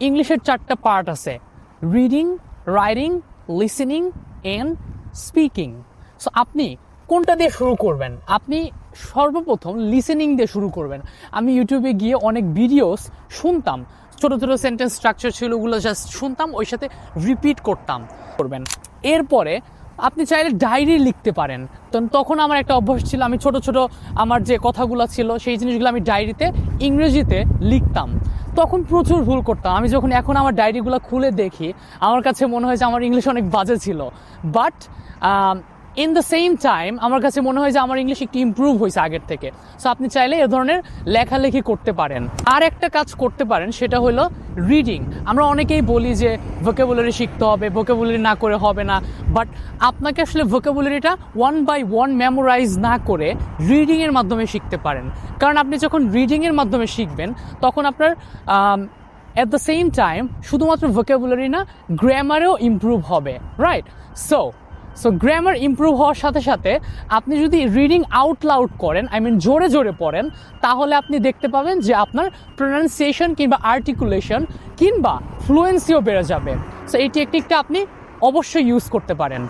ইংলিশের 4টা পার্ট আছে, reading, writing, listening and speaking. So আপনি কোনটা দিয়ে শুরু করবেন? আপনি সর্বপ্রথম লিসেনিং দিয়ে শুরু করবেন। আমি ইউটিউবে গিয়ে অনেক ভিডিওস শুনতাম, ছোটো ছোটো সেন্টেন্স স্ট্রাকচার ছিল, ওগুলো জাস্ট শুনতাম, ওই সাথে রিপিট করতাম। এরপরে আপনি চাইলে ডায়েরি লিখতে পারেন। তখন আমার একটা অভ্যাস ছিল, আমি ছোট ছোট আমার যে কথাগুলো ছিল সেই জিনিসগুলো আমি ডায়েরিতে ইংরেজিতে লিখতাম। তখন প্রচুর ভুল করতাম। আমি যখন এখন আমার ডায়েরিগুলো খুলে দেখি, আমার কাছে মনে হয় যে আমার ইংলিশ অনেক বাজে ছিল, but in the same time আমার কাছে মনে হয় যে আমার ইংলিশ একটু ইমপ্রুভ হয়েছে আগের থেকে। সো আপনি চাইলে এ ধরনের লেখালেখি করতে পারেন। আর একটা কাজ করতে পারেন, সেটা হলো রিডিং। আমরা অনেকেই বলি যে ভোকাবুলারি শিখতে হবে, ভোকাবুলারি না করে হবে না, বাট আপনাকে আসলে ভোকাবুলারিটা 1 by 1 মেমোরাইজ না করে রিডিংয়ের মাধ্যমে শিখতে পারেন। কারণ আপনি যখন রিডিংয়ের মাধ্যমে শিখবেন, তখন আপনার অ্যাট দ্য সেম টাইম শুধুমাত্র ভোকাবুলারি না, গ্রামারেও ইমপ্রুভ হবে, রাইট? সো গ্রামার ইমপ্রুভ হওয়ার সাথে সাথে আপনি যদি রিডিং আউট লাউড করেন, জোরে জোরে পড়েন, তাহলে আপনি দেখতে পাবেন যে আপনার প্রোনাউন্সিয়েশন কিংবা আর্টিকুলেশন কিংবা ফ্লুয়েন্সিও বেড়ে যাবে। সো এই টেকনিকটা আপনি অবশ্যই ইউজ করতে পারেন।